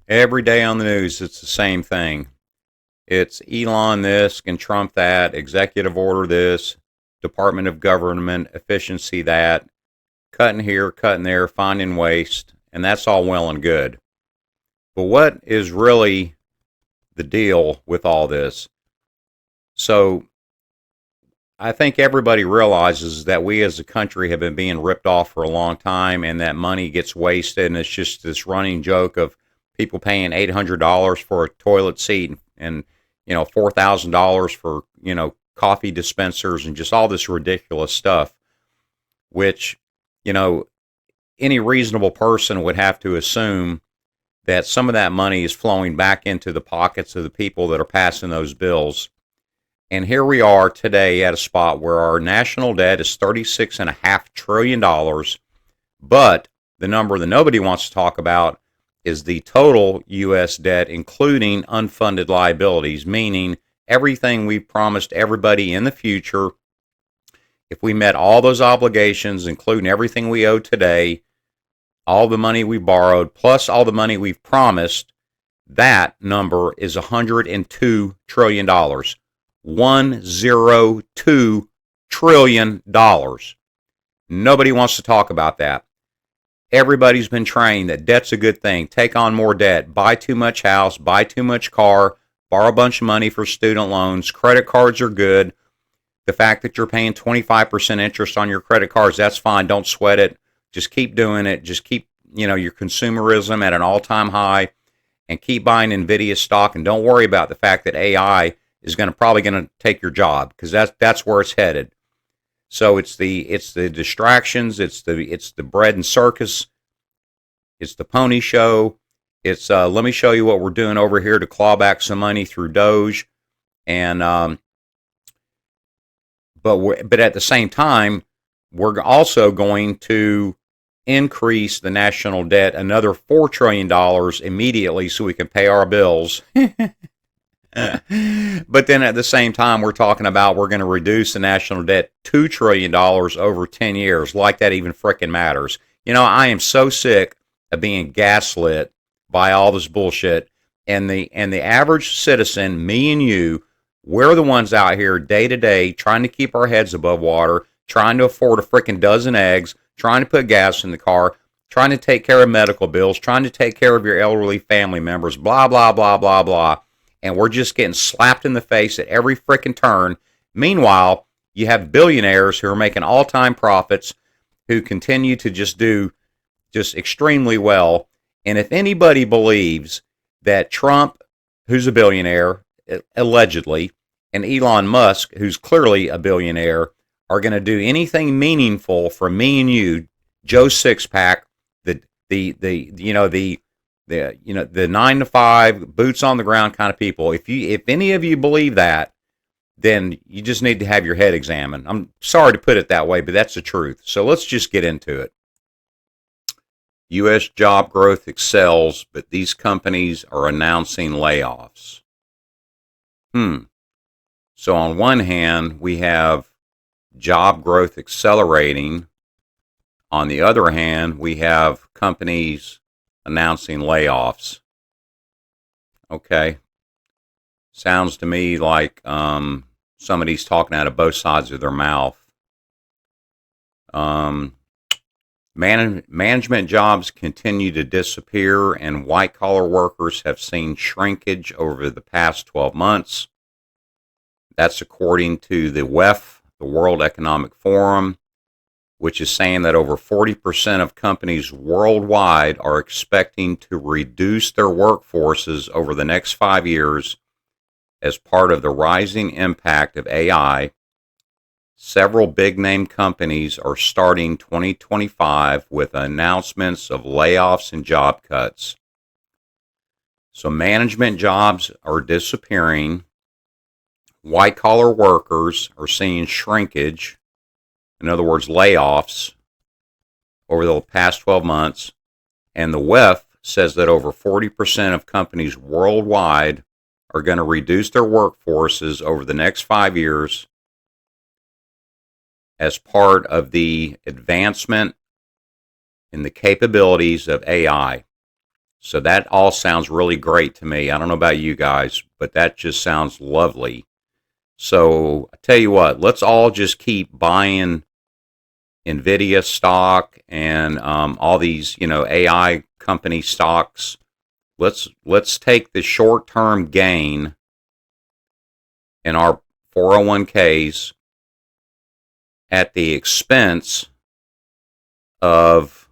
Every day on the news, it's the same thing. It's Elon this and Trump that, executive order this, Department of Government efficiency that, cutting here, cutting there, finding waste, and that's all well and good. But what is really the deal with all this? So I think everybody realizes that we as a country have been being ripped off for a long time, and that money gets wasted, and it's just this running joke of people paying $800 for a toilet seat and $4,000 for coffee dispensers and just all this ridiculous stuff, which you know any reasonable person would have to assume that some of that money is flowing back into the pockets of the people that are passing those bills. And here we are today at a spot where our national debt is $36.5 trillion. But the number that nobody wants to talk about is the total U.S. debt, including unfunded liabilities, meaning everything we promised everybody in the future. If we met all those obligations, including everything we owe today, all the money we borrowed, plus all the money we've promised, that number is $102 trillion. $102 trillion. Nobody wants to talk about that. Everybody's been trained that debt's a good thing. Take on more debt. Buy too much house. Buy too much car. Borrow a bunch of money for student loans. Credit cards are good. The fact that you're paying 25% interest on your credit cards, that's fine. Don't sweat it. Just keep doing it. Just keep, your consumerism at an all-time high, and keep buying NVIDIA stock, and don't worry about the fact that AI is probably going to take your job, because that's where it's headed. So it's the distractions, it's the bread and circus, it's the pony show. It's let me show you what we're doing over here to claw back some money through Doge, and but at the same time, we're also going to increase the national debt another $4 trillion immediately so we can pay our bills. But then at the same time, we're talking about we're going to reduce the national debt $2 trillion over 10 years. Like that even frickin' matters. I am so sick of being gaslit by all this bullshit. And the average citizen, me and you, we're the ones out here day to day trying to keep our heads above water, trying to afford a frickin' dozen eggs, trying to put gas in the car, trying to take care of medical bills, trying to take care of your elderly family members, blah, blah, blah, blah, blah. And we're just getting slapped in the face at every frickin' turn. Meanwhile, you have billionaires who are making all-time profits, who continue to do extremely well. And if anybody believes that Trump, who's a billionaire, allegedly, and Elon Musk, who's clearly a billionaire, are going to do anything meaningful for me and you, Joe Sixpack, the 9 to 5 boots on the ground kind of people. If any of you believe that, then you just need to have your head examined. I'm sorry to put it that way, but that's the truth. So let's just get into it. U.S. job growth excels, but these companies are announcing layoffs. So on one hand, we have job growth accelerating. On the other hand, we have companies announcing layoffs. Okay. Sounds to me like somebody's talking out of both sides of their mouth. Management jobs continue to disappear, and white-collar workers have seen shrinkage over the past 12 months. That's according to the WEF, the World Economic Forum, which is saying that over 40% of companies worldwide are expecting to reduce their workforces over the next 5 years as part of the rising impact of AI. Several big-name companies are starting 2025 with announcements of layoffs and job cuts. So management jobs are disappearing. White-collar workers are seeing shrinkage, in other words, layoffs, over the past 12 months. And the WEF says that over 40% of companies worldwide are going to reduce their workforces over the next 5 years as part of the advancement in the capabilities of AI. So that all sounds really great to me. I don't know about you guys, but that just sounds lovely. So I tell you what, let's all just keep buying Nvidia stock and all these, AI company stocks. Let's take the short-term gain in our 401ks at the expense of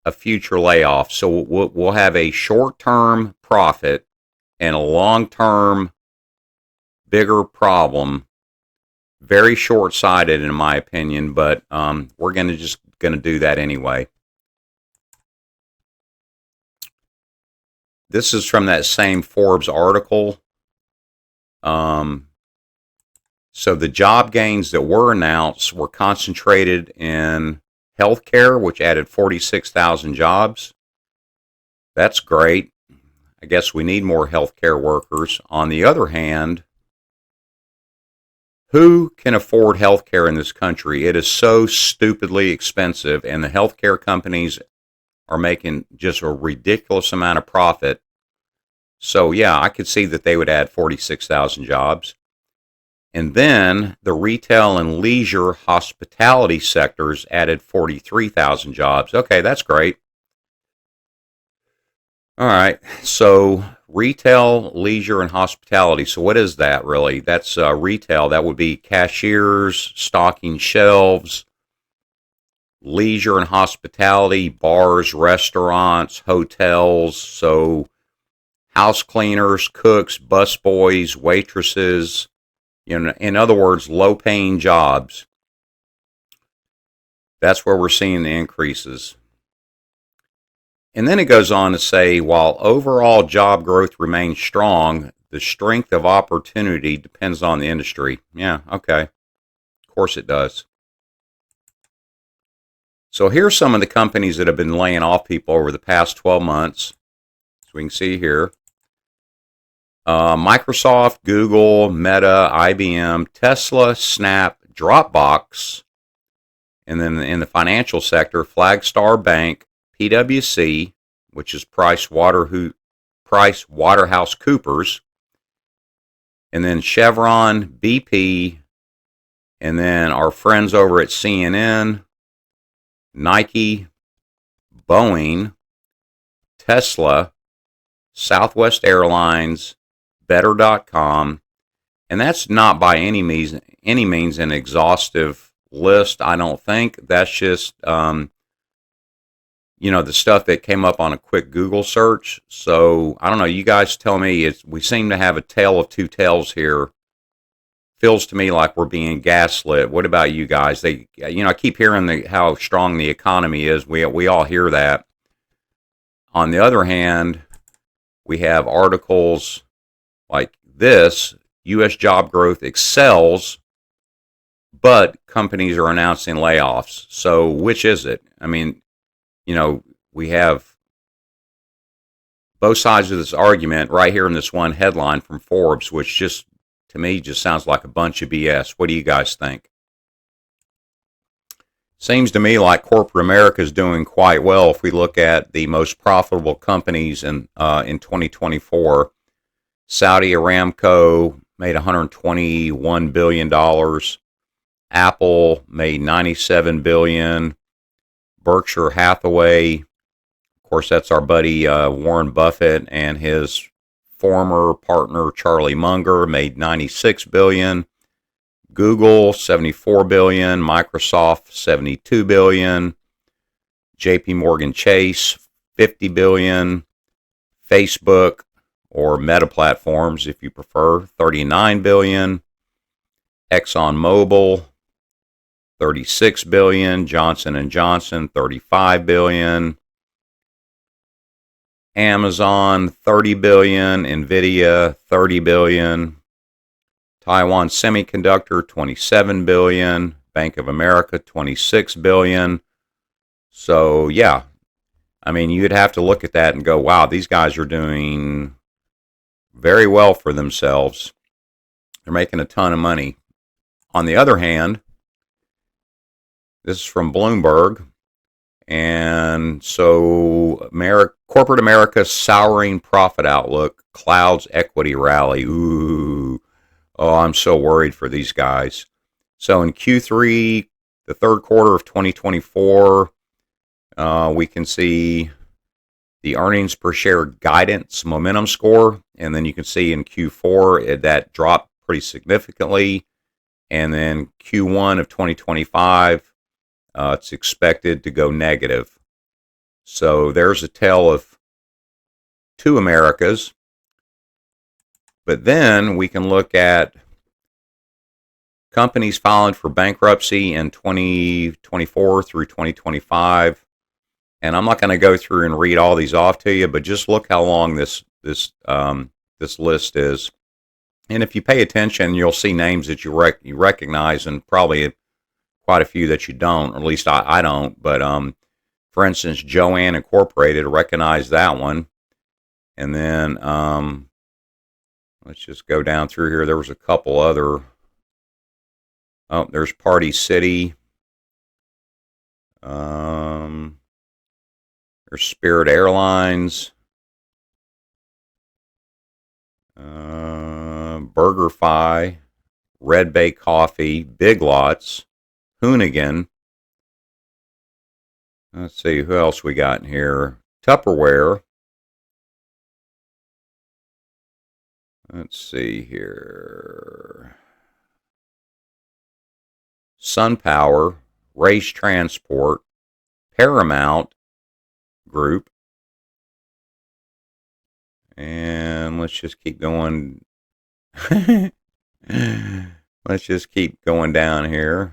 a future layoff. So we'll have a short-term profit and a long-term bigger problem. Very short-sighted in my opinion, but we're going to do that anyway. This is from that same Forbes article. So the job gains that were announced were concentrated in healthcare, which added 46,000 jobs. That's great. I guess we need more healthcare workers. On the other hand, who can afford healthcare in this country? It is so stupidly expensive, and the healthcare companies are making just a ridiculous amount of profit. So, yeah, I could see that they would add 46,000 jobs. And then the retail and leisure hospitality sectors added 43,000 jobs. Okay, that's great. All right, so retail, leisure, and hospitality. So what is that really? That's retail. That would be cashiers, stocking shelves. Leisure and hospitality, bars, restaurants, hotels. So house cleaners, cooks, busboys, waitresses. In other words, low-paying jobs. That's where we're seeing the increases. And then it goes on to say, while overall job growth remains strong, the strength of opportunity depends on the industry. Yeah, okay. Of course it does. So here's some of the companies that have been laying off people over the past 12 months. So we can see here. Microsoft, Google, Meta, IBM, Tesla, Snap, Dropbox, and then in the financial sector, Flagstar Bank, PwC, which is Price Waterhouse Coopers, and then Chevron, BP, and then our friends over at CNN, Nike, Boeing, Tesla, Southwest Airlines, Better.com, and that's not by any means an exhaustive list. I don't think that's just the stuff that came up on a quick Google search. So I don't know. You guys tell me. We seem to have a tale of two tales here. Feels to me like we're being gaslit. What about you guys? I keep hearing how strong the economy is. We all hear that. On the other hand, we have articles like this: U.S. job growth excels, but companies are announcing layoffs. So which is it? I mean, we have both sides of this argument right here in this one headline from Forbes, which just, to me, just sounds like a bunch of BS. What do you guys think? Seems to me like corporate America is doing quite well if we look at the most profitable companies in 2024. Saudi Aramco made $121 billion. Apple made $97 billion. Berkshire Hathaway, of course, that's our buddy Warren Buffett, and his former partner Charlie Munger made $96 billion. Google, $74 billion. Microsoft, $72 billion. JP Morgan Chase, $50 billion. Facebook, or Meta Platforms, if you prefer, $39 billion. ExxonMobil, $36 billion. Johnson & Johnson, $35 billion. Amazon, $30 billion. Nvidia, $30 billion. Taiwan Semiconductor, $27 billion. Bank of America, $26 billion. So, yeah, I mean, you'd have to look at that and go, wow, these guys are doing very well for themselves. They're making a ton of money. On the other hand, this is from Bloomberg, And so corporate America's souring profit outlook clouds equity rally. Ooh. Oh, I'm so worried for these guys. So in Q3, the third quarter of 2024, we can see the earnings per share guidance momentum score. And then you can see in Q4 that dropped pretty significantly. And then Q1 of 2025, it's expected to go negative. So there's a tale of two Americas. But then we can look at companies filing for bankruptcy in 2024 through 2025. And I'm not going to go through and read all these off to you, but just look how long this list is. And if you pay attention, you'll see names that you recognize, and probably quite a few that you don't, or at least I don't. But for instance, Joann Incorporated, recognize that one. And then let's just go down through here. There was a couple other. Oh, there's Party City. There's Spirit Airlines. BurgerFi, Red Bay Coffee, Big Lots, Hoonigan. Let's see, who else we got in here? Tupperware. Let's see here. SunPower, Race Transport, Paramount Group. And let's just keep going. Let's just keep going down here.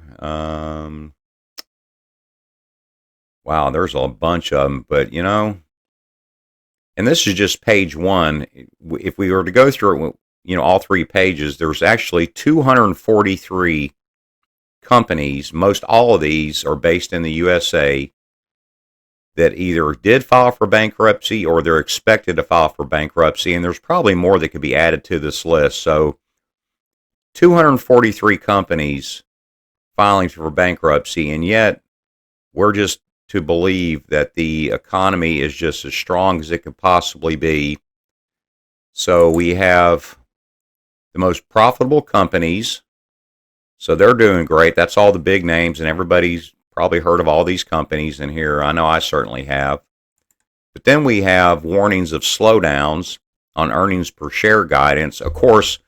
Wow, there's a bunch of them, but and this is just page one. If we were to go through it, all three pages, there's actually 243 companies. Most all of these are based in the USA that either did file for bankruptcy or they're expected to file for bankruptcy, and there's probably more that could be added to this list. So 243 companies filing for bankruptcy, and yet we're just to believe that the economy is just as strong as it could possibly be. So we have the most profitable companies. So they're doing great. That's all the big names, and everybody's probably heard of all these companies in here. I know I certainly have. But then we have warnings of slowdowns on earnings per share guidance. Of course,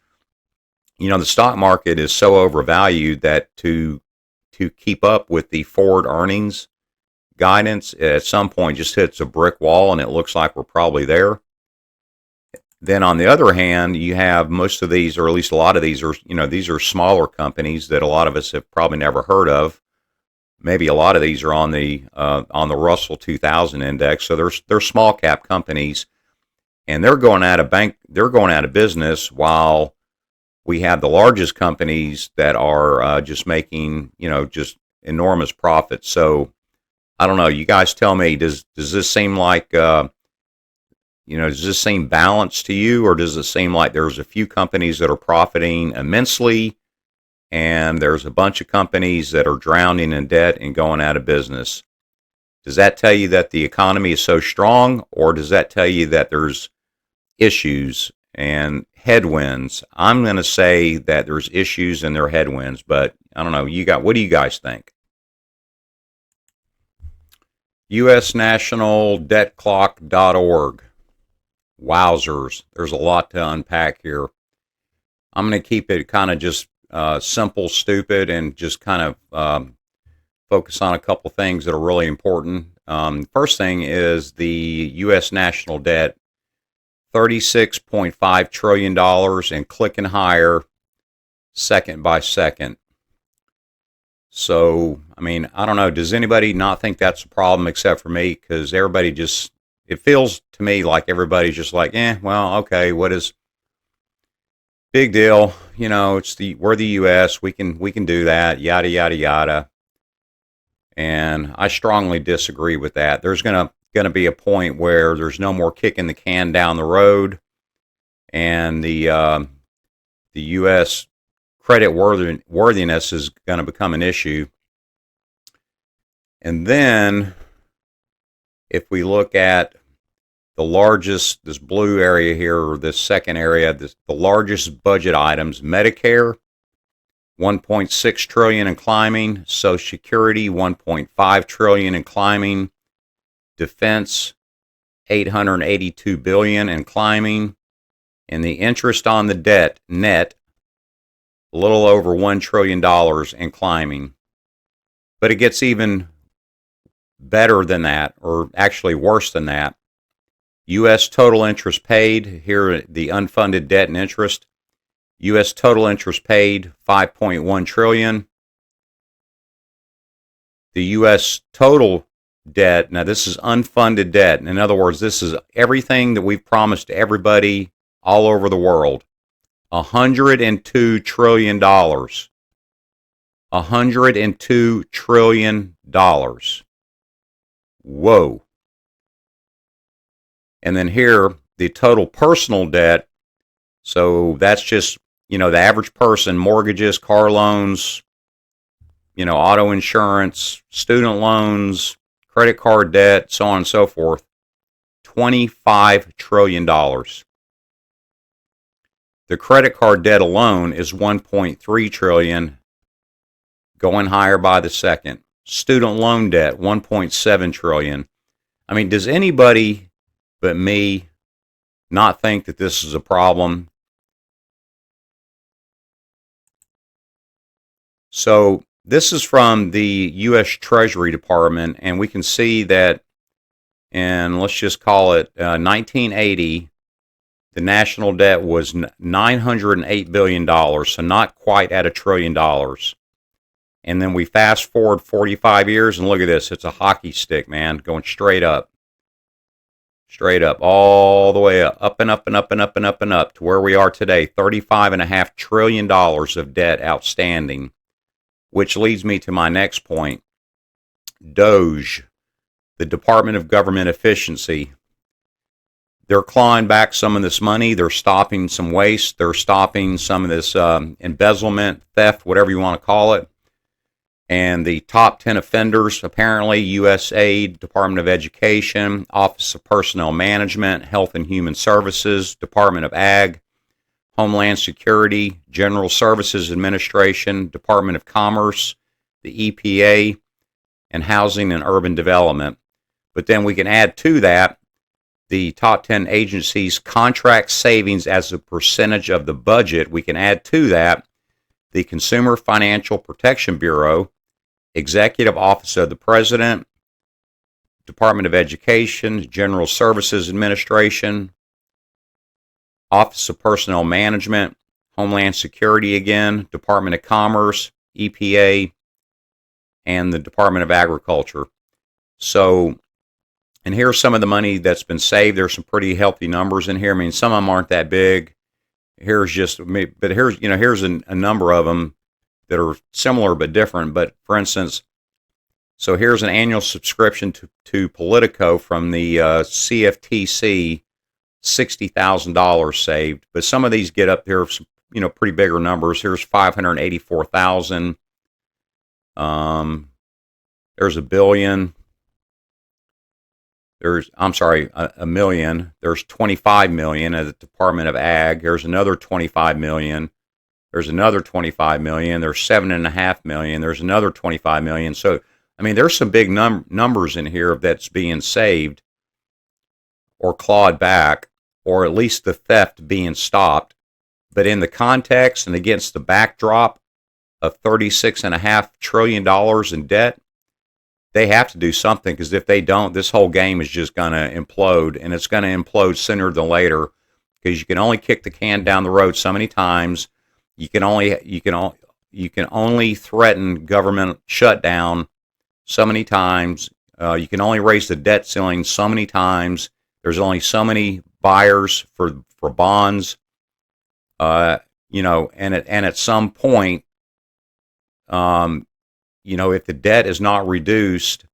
the stock market is so overvalued that to keep up with the forward earnings guidance at some point just hits a brick wall, and it looks like we're probably there. Then on the other hand, you have most of these, or at least a lot of these are, these are smaller companies that a lot of us have probably never heard of. Maybe a lot of these are on the Russell 2000 index, so they're small cap companies, and they're going out of business, while we have the largest companies that are just making just enormous profits. So I don't know. You guys tell me. Does this seem like does this seem balanced to you, or does it seem like there's a few companies that are profiting immensely, and there's a bunch of companies that are drowning in debt and going out of business? Does that tell you that the economy is so strong, or does that tell you that there's issues and headwinds? I'm going to say that there's issues and there are headwinds, but I don't know. What do you guys think? USNationalDebtClock.org. Wowzers. There's a lot to unpack here. I'm going to keep it kind of just simple, stupid, and just kind of focus on a couple things that are really important. First thing is the U.S. national debt, $36.5 trillion and clicking higher second by second. So, I don't know. Does anybody not think that's a problem except for me? Because everybody it feels to me like everybody's just like, well, okay, what is big deal? We're the U.S. We can do that. Yada yada yada. And I strongly disagree with that. There's gonna be a point where there's no more kicking the can down the road, and the U.S. credit worthiness is going to become an issue. And then If we look at the largest, this blue area here, or this second area, the largest budget items, Medicare, 1.6 trillion and climbing, Social Security, 1.5 trillion and climbing, defense, 882 billion and climbing, and the interest on the debt net, a little over $1 trillion and climbing. But it gets even better than that, or actually worse than that. U.S. total interest paid, here the unfunded debt and interest. U.S. total interest paid, 5.1 trillion. The U.S. total debt, now this is unfunded debt. In other words, this is everything that we've promised to everybody all over the world. $102 trillion. $102 trillion. Whoa. And then here, the total personal debt. So that's just, the average person, mortgages, car loans, auto insurance, student loans, credit card debt, so on and so forth. $25 trillion. The credit card debt alone is 1.3 trillion, going higher by the second. Student loan debt, 1.7 trillion. I mean, does anybody but me not think that this is a problem? So this is from the U.S. Treasury Department, and we can see that in, let's just call it 1980, the national debt was $908 billion, so not quite at $1 trillion. And then we fast forward 45 years, and look at this. It's a hockey stick, man, going straight up. Straight up, all the way up and up and up and up and up and up to where we are today, $35.5 trillion of debt outstanding, which leads me to my next point. DOGE, the Department of Government Efficiency. They're clawing back some of this money. They're stopping some waste. They're stopping some of this embezzlement, theft, whatever you want to call it. And the top 10 offenders, apparently, USAID, Department of Education, Office of Personnel Management, Health and Human Services, Department of Ag, Homeland Security, General Services Administration, Department of Commerce, the EPA, and Housing and Urban Development. But then we can add to that the top 10 agencies' contract savings as a percentage of the budget. We can add to that the Consumer Financial Protection Bureau, Executive Office of the President, Department of Education, General Services Administration, Office of Personnel Management, Homeland Security again, Department of Commerce, EPA, and the Department of Agriculture. So, and here's some of the money that's been saved. There's some pretty healthy numbers in here. I mean, some of them aren't that big. Here's just, but here's a number of them that are similar but different. But for instance, so here's an annual subscription to Politico from the CFTC, $60,000 saved. But some of these get up there, pretty bigger numbers. Here's 584,000. There's a billion. A million. There's 25 million at the Department of Ag. There's another 25 million. There's another 25 million. There's 7.5 million. There's another 25 million. So, I mean, there's some big numbers in here that's being saved or clawed back, or at least the theft being stopped. But in the context and against the backdrop of $36.5 trillion in debt, they have to do something, because if they don't, this whole game is just going to implode, and it's going to implode sooner than later, because you can only kick the can down the road so many times. You can only threaten government shutdown so many times. You can only raise the debt ceiling so many times. There's only so many buyers for bonds. And at some point, if the debt is not reduced,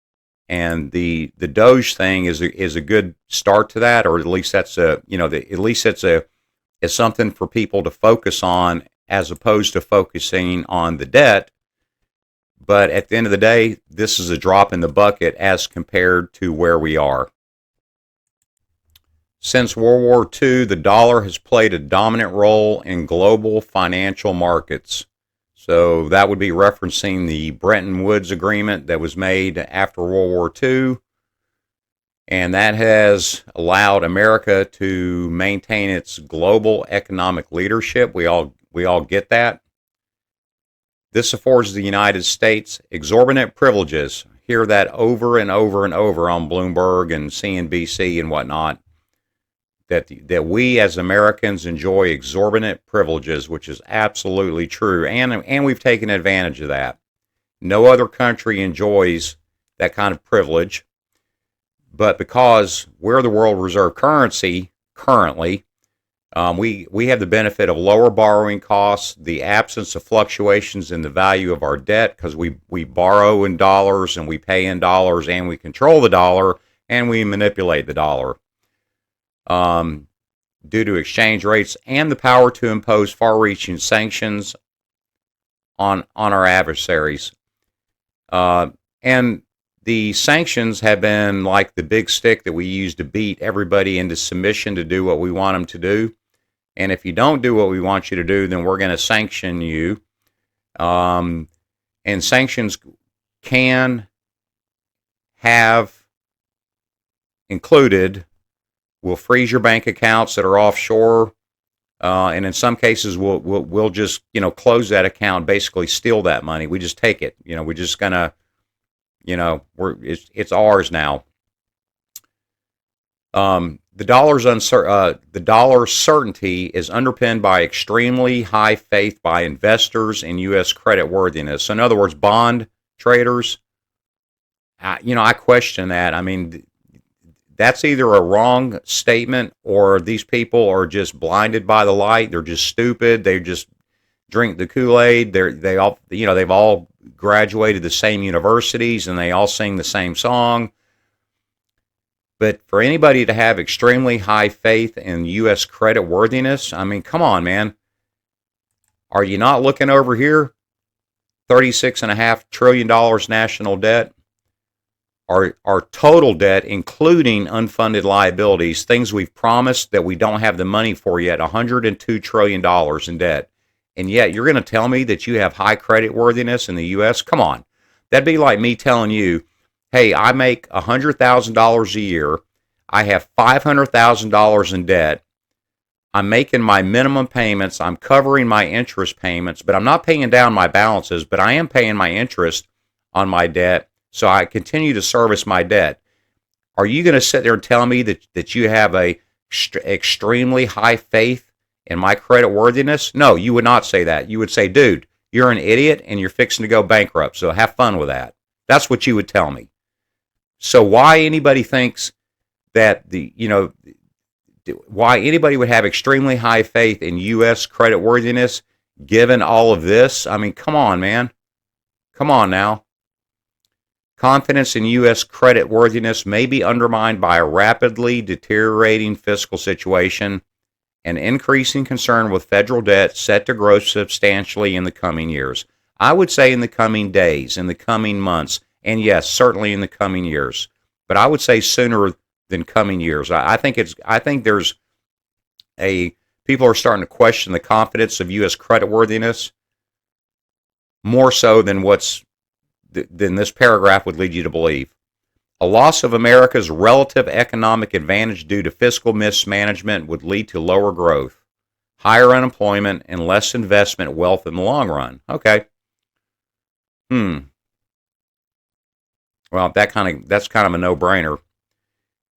and the Doge thing is a good start to that, or at least that's it's something for people to focus on, as opposed to focusing on the debt. But at the end of the day, this is a drop in the bucket as compared to where we are. Since World War II, the dollar has played a dominant role in global financial markets. So that would be referencing the Bretton Woods Agreement that was made after World War II. And that has allowed America to maintain its global economic leadership. We all get that. This affords the United States exorbitant privileges. Hear that over and over and over on Bloomberg and CNBC and whatnot. That we as Americans enjoy exorbitant privileges, which is absolutely true, and we've taken advantage of that. No other country enjoys that kind of privilege, but because we're the world reserve currency currently, we have the benefit of lower borrowing costs, the absence of fluctuations in the value of our debt, because we borrow in dollars and we pay in dollars and we control the dollar and we manipulate the dollar. Due to exchange rates and the power to impose far-reaching sanctions on our adversaries. And the sanctions have been like the big stick that we use to beat everybody into submission to do what we want them to do. And if you don't do what we want you to do, then we're going to sanction you. And sanctions can have included, we'll freeze your bank accounts that are offshore, and in some cases we'll just close that account, basically steal that money. We just take it. We're just gonna, it's ours now. The dollar's certainty is underpinned by extremely high faith by investors in U.S. credit worthiness. So in other words, bond traders, I question that. I mean, that's either a wrong statement or these people are just blinded by the light. They're just stupid. They just drink the Kool-Aid. They've all graduated the same universities and they all sing the same song. But for anybody to have extremely high faith in U.S. credit worthiness, I mean, come on, man. Are you not looking over here? $36.5 trillion national debt. Our total debt, including unfunded liabilities, things we've promised that we don't have the money for yet, $102 trillion in debt. And yet you're going to tell me that you have high credit worthiness in the U.S.? Come on. That'd be like me telling you, hey, I make $100,000 a year. I have $500,000 in debt. I'm making my minimum payments. I'm covering my interest payments, but I'm not paying down my balances, but I am paying my interest on my debt. So I continue to service my debt. Are you going to sit there and tell me that you have a extremely high faith in my credit worthiness? No, you would not say that. You would say, dude, you're an idiot and you're fixing to go bankrupt. So have fun with that. That's what you would tell me. So why anybody thinks that why anybody would have extremely high faith in U.S. credit worthiness given all of this? I mean, come on, man. Come on now. Confidence in U.S. credit worthiness may be undermined by a rapidly deteriorating fiscal situation and increasing concern with federal debt set to grow substantially in the coming years. I would say in the coming days, in the coming months, and yes, certainly in the coming years. But I would say sooner than coming years. I think there's people are starting to question the confidence of U.S. credit worthiness more so than this paragraph would lead you to believe. A loss of America's relative economic advantage due to fiscal mismanagement would lead to lower growth, higher unemployment, and less investment wealth in the long run. Okay. Well, that's kind of a no-brainer.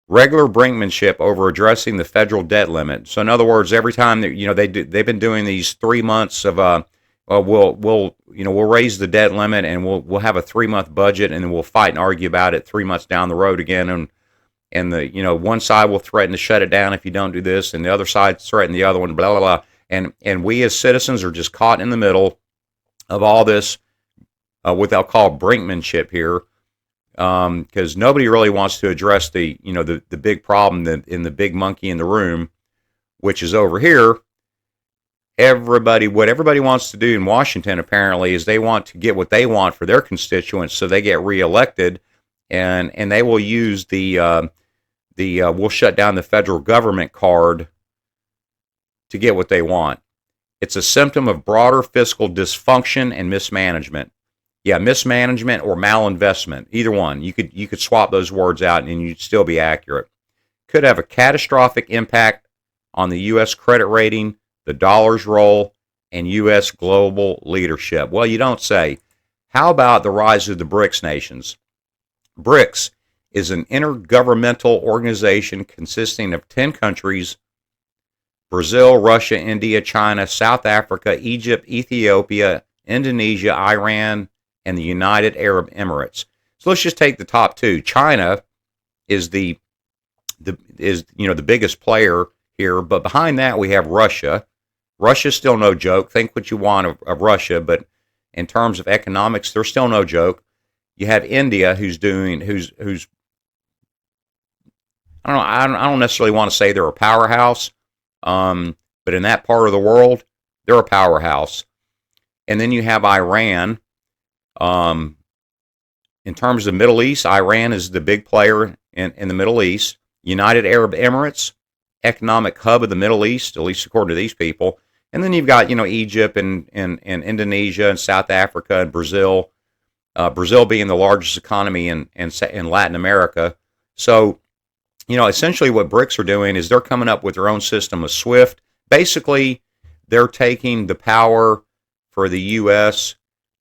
Regular brinkmanship over addressing the federal debt limit. So in other words, every time they've been doing these 3 months of we'll raise the debt limit and we'll have a 3-month budget and then we'll fight and argue about it 3 months down the road again, and the one side will threaten to shut it down if you don't do this and the other side threaten the other one, blah blah blah, and we as citizens are just caught in the middle of all this what they'll call brinkmanship here, because nobody really wants to address the big problem in the big monkey in the room, which is over here. What everybody wants to do in Washington apparently is they want to get what they want for their constituents, so they get reelected, and they will use the we'll shut down the federal government card to get what they want. It's a symptom of broader fiscal dysfunction and mismanagement. Yeah, mismanagement or malinvestment, either one. You could swap those words out and you'd still be accurate. Could have a catastrophic impact on the U.S. credit rating, the dollar's role, and U.S. global leadership. Well, you don't say. How about the rise of the BRICS nations? BRICS is an intergovernmental organization consisting of 10 countries: Brazil, Russia, India, China, South Africa, Egypt, Ethiopia, Indonesia, Iran, and the United Arab Emirates. So let's just take the top two. China is the biggest player here, but behind that we have Russia. Russia's still no joke. Think what you want of Russia, but in terms of economics, they're still no joke. You have India, who's I don't necessarily want to say they're a powerhouse, but in that part of the world, they're a powerhouse. And then you have Iran. In terms of the Middle East, Iran is the big player in the Middle East. United Arab Emirates, economic hub of the Middle East, at least according to these people. And then you've got, Egypt and Indonesia and South Africa and Brazil. Brazil being the largest economy in Latin America. So, essentially what BRICS are doing is they're coming up with their own system of SWIFT. Basically, they're taking the power for the U.S.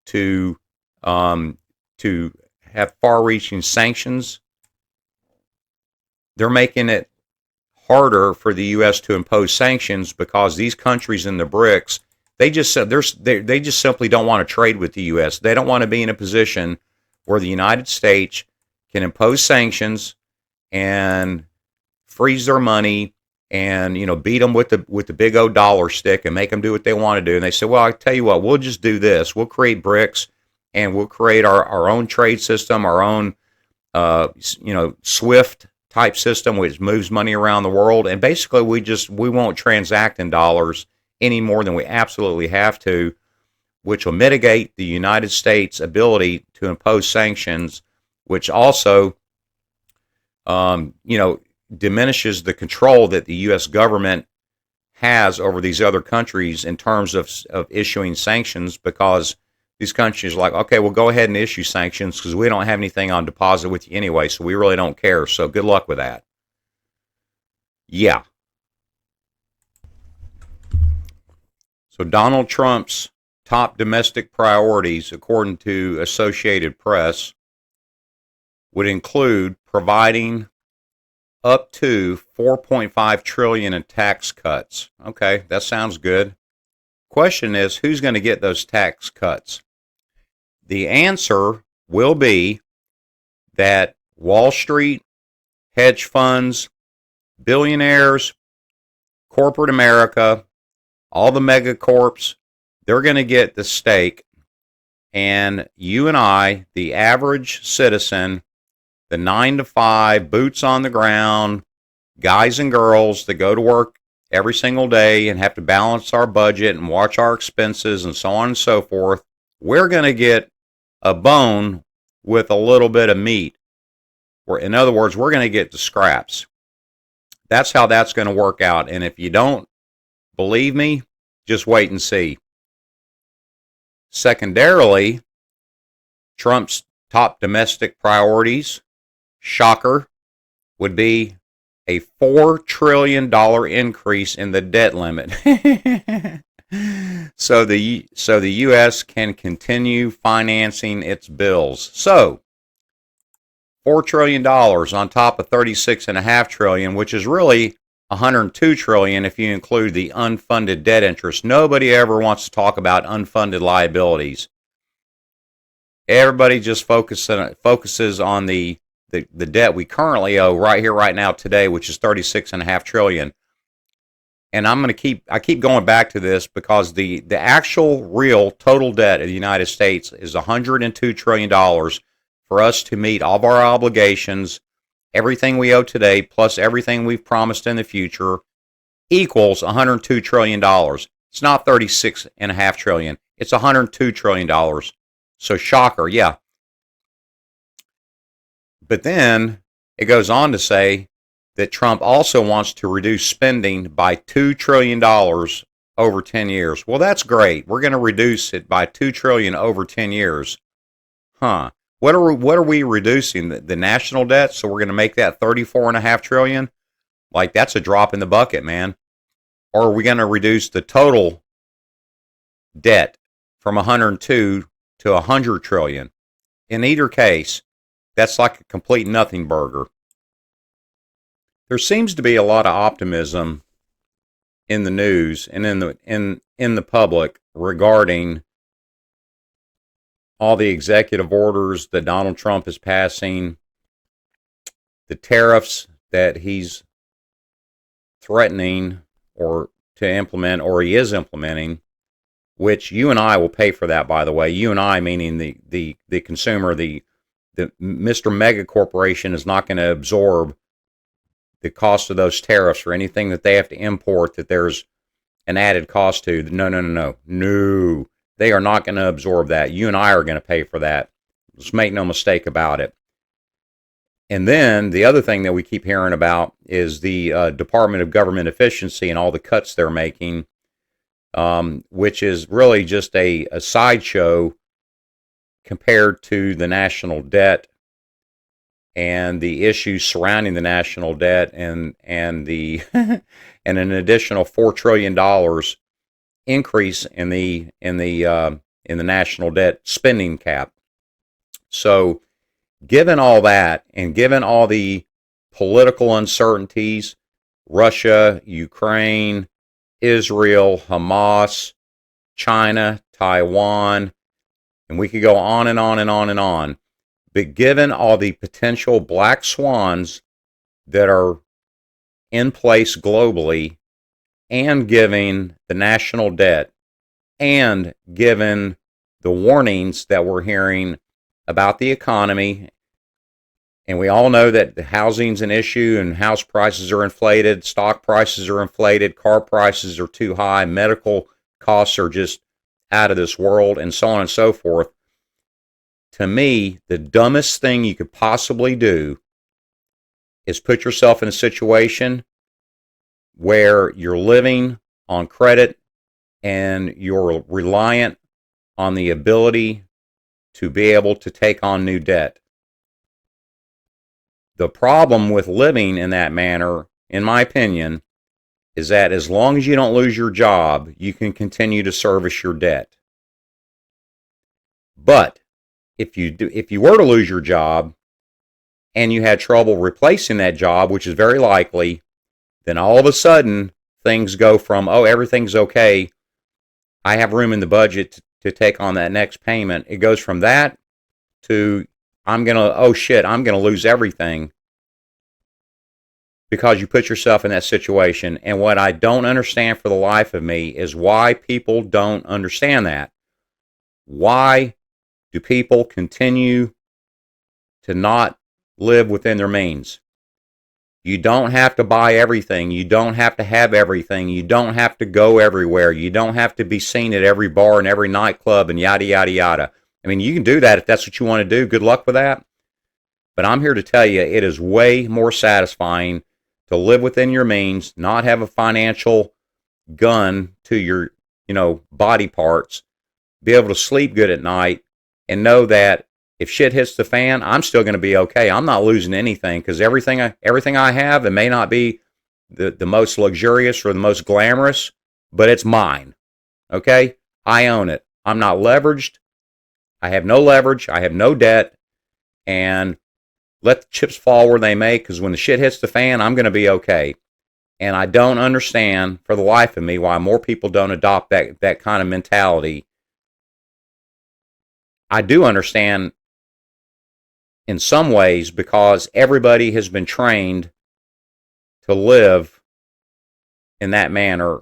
to have far-reaching sanctions. They're making it harder for the U.S. to impose sanctions because these countries in the BRICS, they just simply don't want to trade with the U.S. They don't want to be in a position where the United States can impose sanctions and freeze their money and beat them with the big old dollar stick and make them do what they want to do. And they say, well, I tell you what, we'll just do this. We'll create BRICS and we'll create our own trade system, our own SWIFT type system which moves money around the world, and basically we won't transact in dollars any more than we absolutely have to, which will mitigate the United States' ability to impose sanctions, which also diminishes the control that the U.S. government has over these other countries in terms of issuing sanctions, because these countries are like, okay, we'll go ahead and issue sanctions because we don't have anything on deposit with you anyway, so we really don't care. So good luck with that. Yeah. So Donald Trump's top domestic priorities, according to Associated Press, would include providing up to $4.5 trillion in tax cuts. Okay, that sounds good. Question is, who's going to get those tax cuts? The answer will be that Wall Street, hedge funds, billionaires, corporate America, all the megacorps, they're going to get the stake. And you and I, the average citizen, the 9-to-5, boots on the ground, guys and girls that go to work every single day and have to balance our budget and watch our expenses and so on and so forth, we're going to get a bone with a little bit of meat. Or in other words, we're going to get the scraps. That's how that's going to work out. And if you don't believe me, just wait and see. Secondarily, Trump's top domestic priorities, shocker, would be a $4 trillion increase in the debt limit. So the U.S. can continue financing its bills. So $4 trillion on top of $36.5 trillion, which is really $102 trillion if you include the unfunded debt interest. Nobody ever wants to talk about unfunded liabilities. Everybody just focuses on the debt we currently owe right here, right now, today, which is $36.5 trillion. And I keep going back to this because the actual real total debt of the United States is $102 trillion for us to meet all of our obligations, everything we owe today, plus everything we've promised in the future, equals $102 trillion. It's not $36.5 trillion. It's $102 trillion. So shocker, yeah. But then it goes on to say that Trump also wants to reduce spending by $2 trillion over 10 years. Well, that's great. We're going to reduce it by $2 trillion over 10 years. Huh. What are we reducing? The national debt? So we're going to make that $34.5 trillion? Like, that's a drop in the bucket, man. Or are we going to reduce the total debt from 102 to 100 trillion? In either case, that's like a complete nothing burger. There seems to be a lot of optimism in the news and in the public regarding all the executive orders that Donald Trump is passing, the tariffs that he's threatening or to implement, or he is implementing, which you and I will pay for that, by the way. You and I, meaning the consumer, the Mr. Mega Corporation is not going to absorb the cost of those tariffs or anything that they have to import that there's an added cost to. No. They are not going to absorb that. You and I are going to pay for that. Let's make no mistake about it. And then the other thing that we keep hearing about is the Department of Government Efficiency and all the cuts they're making, which is really just a sideshow compared to the national debt and the issues surrounding the national debt and the and an additional $4 trillion increase in the national debt spending cap. So, given all that, and given all the political uncertainties, Russia, Ukraine, Israel, Hamas, China, Taiwan, and we could go on and on and on and on. But given all the potential black swans that are in place globally, and given the national debt, and given the warnings that we're hearing about the economy, and we all know that the housing's an issue and house prices are inflated, stock prices are inflated, car prices are too high, medical costs are just out of this world, and so on and so forth. To me, the dumbest thing you could possibly do is put yourself in a situation where you're living on credit and you're reliant on the ability to be able to take on new debt. The problem with living in that manner, in my opinion, is that as long as you don't lose your job, you can continue to service your debt. But if you were to lose your job and you had trouble replacing that job, which is very likely, then all of a sudden things go from, oh, everything's okay, I have room in the budget to take on that next payment. It goes from that to, I'm going to lose everything, because you put yourself in that situation. And what I don't understand for the life of me is why people don't understand that. Why do people continue to not live within their means? You don't have to buy everything. You don't have to have everything. You don't have to go everywhere. You don't have to be seen at every bar and every nightclub and yada, yada, yada. I mean, you can do that if that's what you want to do. Good luck with that. But I'm here to tell you, it is way more satisfying to live within your means, not have a financial gun to your, body parts, be able to sleep good at night, and know that if shit hits the fan, I'm still going to be okay. I'm not losing anything, because everything I have, it may not be the most luxurious or the most glamorous, but it's mine. Okay? I own it. I'm not leveraged. I have no leverage. I have no debt. And let the chips fall where they may, because when the shit hits the fan, I'm going to be okay. And I don't understand for the life of me why more people don't adopt that kind of mentality. I do understand in some ways, because everybody has been trained to live in that manner,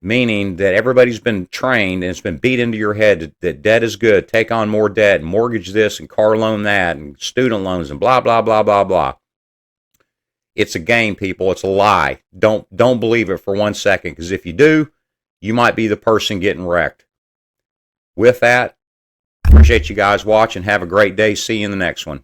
meaning that everybody's been trained and it's been beat into your head that debt is good, take on more debt, and mortgage this and car loan that and student loans and blah, blah, blah, blah, blah. It's a game, people. It's a lie. Don't believe it for 1 second, because if you do, you might be the person getting wrecked. With that, appreciate you guys watching. Have a great day. See you in the next one.